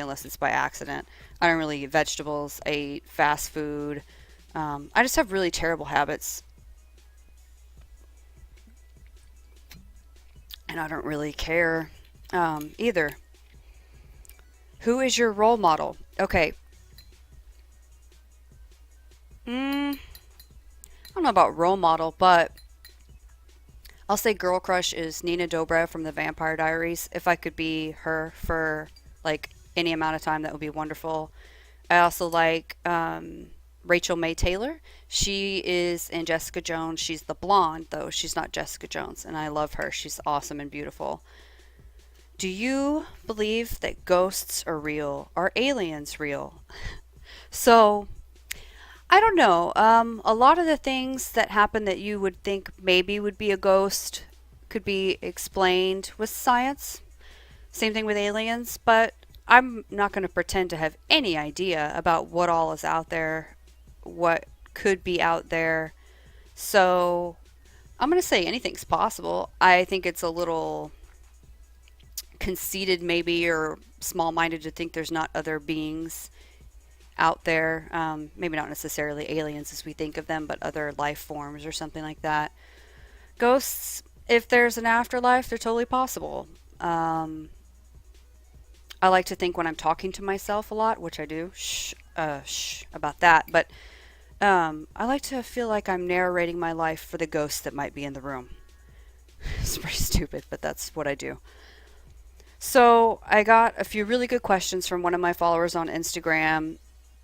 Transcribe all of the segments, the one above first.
unless it's by accident. I don't really eat vegetables. I eat fast food. I just have really terrible habits, and I don't really care either. Who is your role model? Okay. I don't know about role model, but I'll say girl crush is Nina Dobrev from the Vampire Diaries. If I could be her for like any amount of time, that would be wonderful. I also like Rachel May Taylor. She is in Jessica Jones. She's the blonde, though. She's not Jessica Jones, and I love her. She's awesome and beautiful. Do you believe that ghosts are real? Are aliens real? So, I don't know. A lot of the things that happen that you would think maybe would be a ghost could be explained with science. Same thing with aliens, but I'm not going to pretend to have any idea about what all is out there, what could be out there. So I'm going to say anything's possible. I think it's a little conceited, maybe, or small minded to think there's not other beings out there. Maybe not necessarily aliens as we think of them, but other life forms or something like that. Ghosts, if there's an afterlife, they're totally possible. I like to think when I'm talking to myself a lot, which I do, shh about that, but I like to feel like I'm narrating my life for the ghosts that might be in the room. It's pretty stupid, but that's what I do. So I got a few really good questions from one of my followers on Instagram,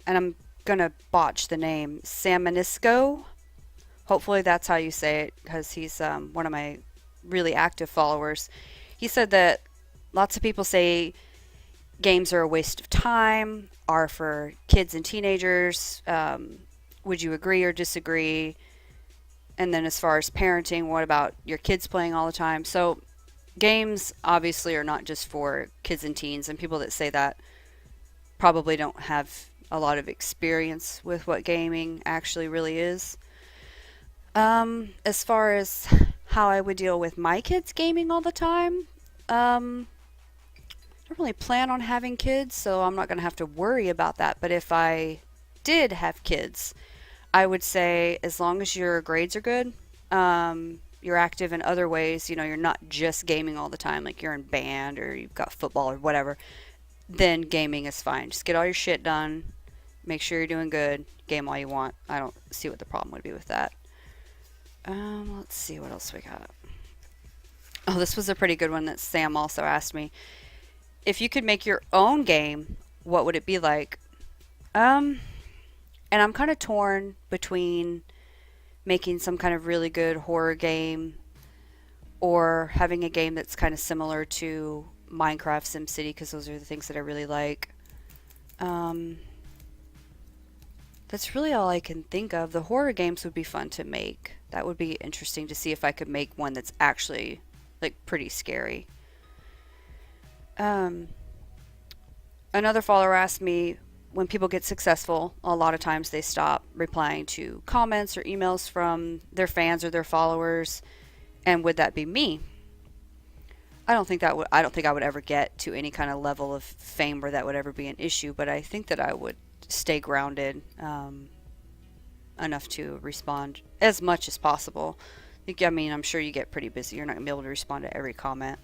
and I'm gonna botch the name, Samanisco. Hopefully that's how you say it, because he's one of my really active followers. He said that lots of people say games are a waste of time, are for kids and teenagers. Would you agree or disagree? And then as far as parenting, what about your kids playing all the time? So games obviously are not just for kids and teens, and people that say that probably don't have a lot of experience with what gaming actually really is. As far as how I would deal with my kids gaming all the time, I don't really plan on having kids, so I'm not going to have to worry about that. But if I did have kids, I would say as long as your grades are good, you're active in other ways, you're not just gaming all the time, like you're in band or you've got football or whatever, then gaming is fine. Just get all your shit done, make sure you're doing good, game all you want. I don't see what the problem would be with that. Let's see what else we got. Oh, this was a pretty good one that Sam also asked me. If you could make your own game, what would it be like? And I'm kind of torn between making some kind of really good horror game or having a game that's kind of similar to Minecraft, SimCity, because those are the things that I really like. That's really all I can think of. The horror games would be fun to make. That would be interesting to see if I could make one that's actually like pretty scary. Um, Another follower asked me, when people get successful, a lot of times they stop replying to comments or emails from their fans or their followers, and would that be me? I don't think I would ever get to any kind of level of fame where that would ever be an issue, but I think that I would stay grounded enough to respond as much as possible. I mean, I'm sure you get pretty busy. You're not going to be able to respond to every comment.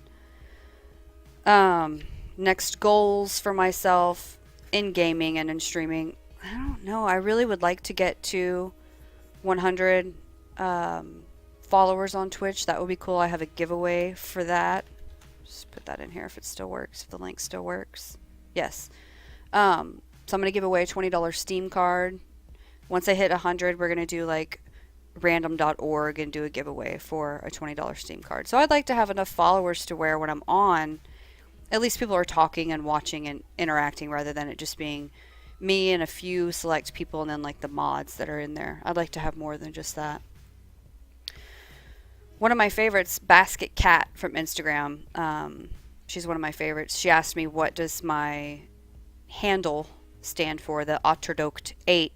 Next goals for myself in gaming and in streaming. I don't know. I really would like to get to 100 followers on Twitch. That would be cool. I have a giveaway for that. Just put that in here if it still works, if the link still works. Yes. So I'm going to give away a $20 Steam card. Once I hit 100, we're going to do like random.org and do a giveaway for a $20 Steam card. So I'd like to have enough followers to where when I'm on, at least people are talking and watching and interacting rather than it just being me and a few select people and then like the mods that are in there. I'd like to have more than just that. One of my favorites, Basket Cat from Instagram. She's one of my favorites. She asked me what does my handle stand for, the Otterdokt 8.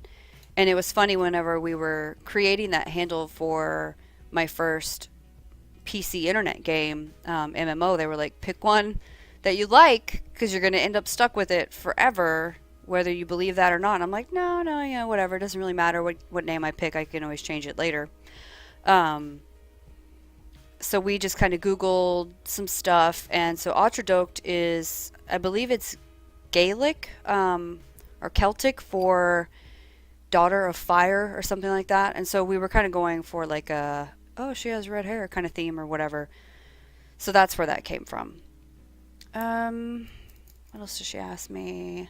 And it was funny whenever we were creating that handle for my first PC internet game, MMO, they were like, pick one that you like because you're going to end up stuck with it forever, whether you believe that or not. And I'm like, no, no, yeah, whatever. It doesn't really matter what name I pick. I can always change it later. Um, so we just kind of Googled some stuff. And so Autredocht is, I believe it's Gaelic or Celtic for daughter of fire or something like that. And so we were kind of going for like a, oh, she has red hair kind of theme or whatever. So that's where that came from. What else did she ask me?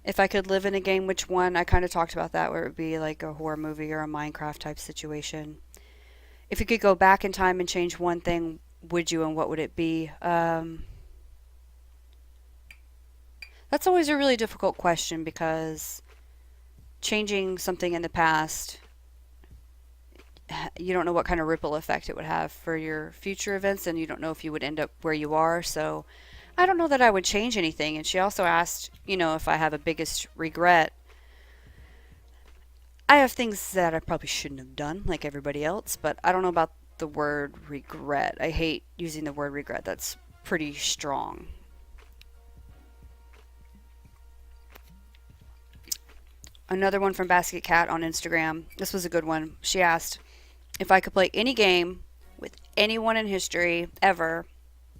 If I could live in a game, which one? I kind of talked about that, where it would be like a horror movie or a Minecraft type situation. If you could go back in time and change one thing, would you, and what would it be? That's always a really difficult question because changing something in the past, you don't know what kind of ripple effect it would have for your future events, and you don't know if you would end up where you are. So I don't know that I would change anything. And she also asked, if I have a biggest regret. I have things that I probably shouldn't have done, like everybody else, but I don't know about the word regret. I hate using the word regret. That's pretty strong. Another one from Basket Cat on Instagram. This was a good one. She asked if I could play any game with anyone in history ever,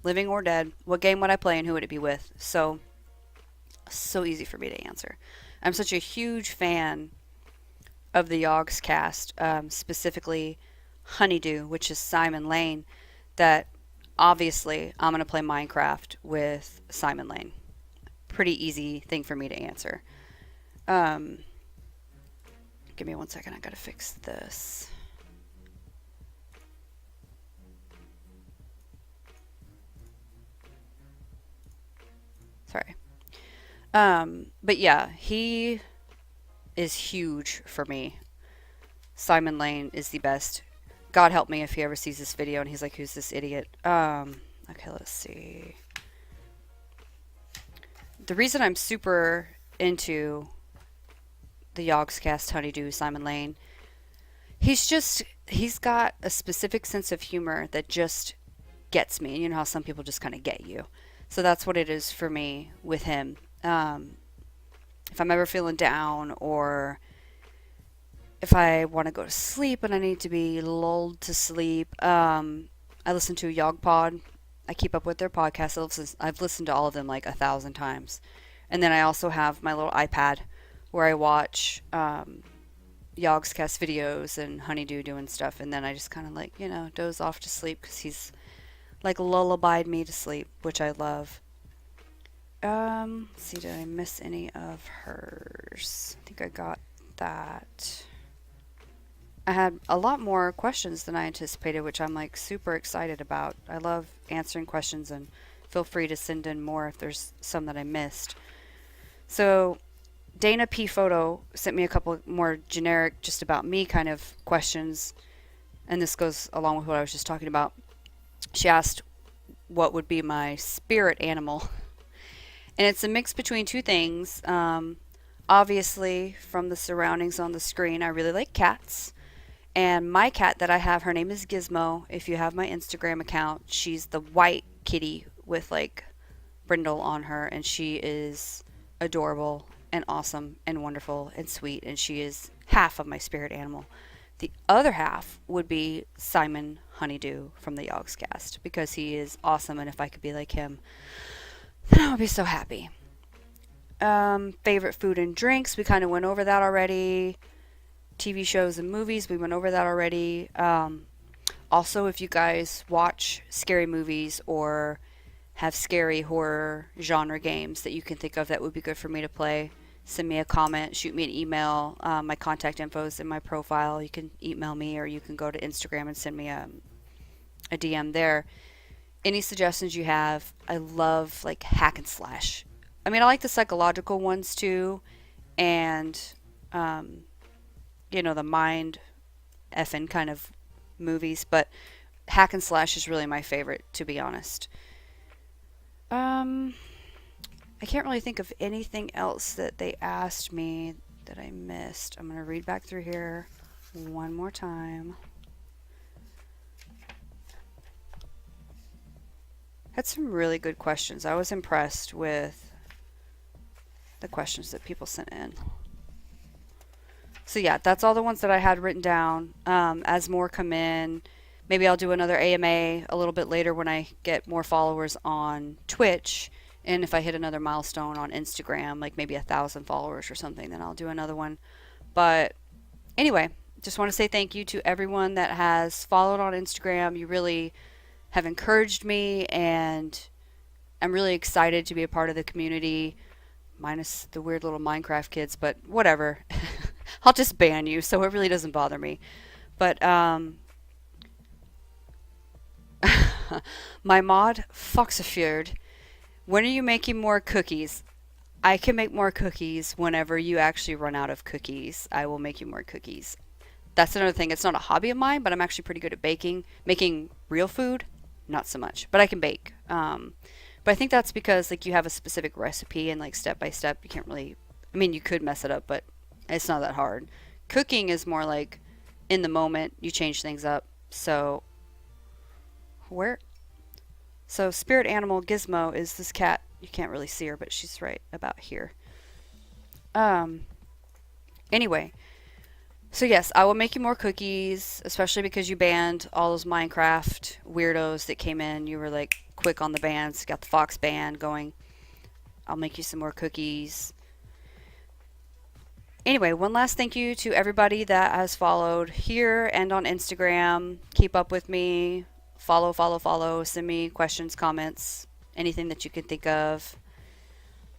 living or dead, what game would I play and who would it be with? So easy for me to answer. I'm such a huge fan of the Yogscast, specifically Honeydew, which is Simon Lane, that obviously I'm going to play Minecraft with Simon Lane. Pretty easy thing for me to answer. Give me 1 second. I got to fix this. Sorry. But yeah, he is huge for me. Simon Lane is the best. God help me if he ever sees this video and he's like, who's this idiot? Okay, let's see. The reason I'm super into the Yogscast Honeydew, Simon Lane, he's got a specific sense of humor that just gets me. You know how some people just kind of get you. So that's what it is for me with him. If I'm ever feeling down, or if I want to go to sleep and I need to be lulled to sleep, I listen to YogPod. I keep up with their podcasts. I've listened to all of them like 1,000 times. And then I also have my little iPad where I watch Yogscast videos and Honeydew doing stuff. And then I just kind of like, doze off to sleep because he's like lullabied me to sleep, which I love. Let's see, did I miss any of hers? I think I got that. I had a lot more questions than I anticipated, which I'm like super excited about. I love answering questions, and feel free to send in more if there's some that I missed. So Dana P. Photo sent me a couple more generic, just about me kind of questions, and this goes along with what I was just talking about. She asked what would be my spirit animal, and it's a mix between two things. Obviously, from the surroundings on the screen, I really like cats. And my cat that I have, her name is Gizmo. If you have my Instagram account, she's the white kitty with like brindle on her, and she is adorable and awesome and wonderful and sweet, and she is half of my spirit animal. The other half would be Simon Honeydew from the Yogscast, because he is awesome, and if I could be like him, then I would be so happy. Favorite food and drinks, we kind of went over that already. TV shows and movies, we went over that already. Also, if you guys watch scary movies or have scary horror genre games that you can think of that would be good for me to play, send me a comment, shoot me an email. My contact info is in my profile. You can email me, or you can go to Instagram and send me a DM there. Any suggestions you have? I love like hack and slash. I mean, I like the psychological ones too, and the mind effing kind of movies, but hack and slash is really my favorite, to be honest. I can't really think of anything else that they asked me that I missed. I'm going to read back through here one more time. Had some really good questions. I was impressed with the questions that people sent in. So yeah, that's all the ones that I had written down. As more come in, maybe I'll do another AMA a little bit later when I get more followers on Twitch. And if I hit another milestone on Instagram, like maybe 1,000 followers or something, then I'll do another one. But anyway, just want to say thank you to everyone that has followed on Instagram. You really have encouraged me, and I'm really excited to be a part of the community, minus the weird little Minecraft kids, but whatever. I'll just ban you, so it really doesn't bother me. But my mod Foxafjord, when are you making more cookies? I can make more cookies whenever you actually run out of cookies. I will make you more cookies. That's another thing. It's not a hobby of mine, but I'm actually pretty good at baking. Making real food, not so much, but I can bake. But I think that's because like you have a specific recipe and like step by step, you can't really. I mean, you could mess it up, but it's not that hard. Cooking is more like in the moment, you change things up. So where? So spirit animal Gizmo is this cat. You can't really see her, but she's right about here. Um. Anyway, so yes, I will make you more cookies, especially because you banned all those Minecraft weirdos that came in. You were like quick on the bans, got the Fox ban going. I'll make you some more cookies. Anyway, one last thank you to everybody that has followed here and on Instagram. Keep up with me. Follow, follow, follow. Send me questions, comments, anything that you can think of.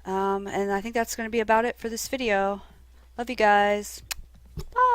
And I think that's going to be about it for this video. Love you guys. Bye.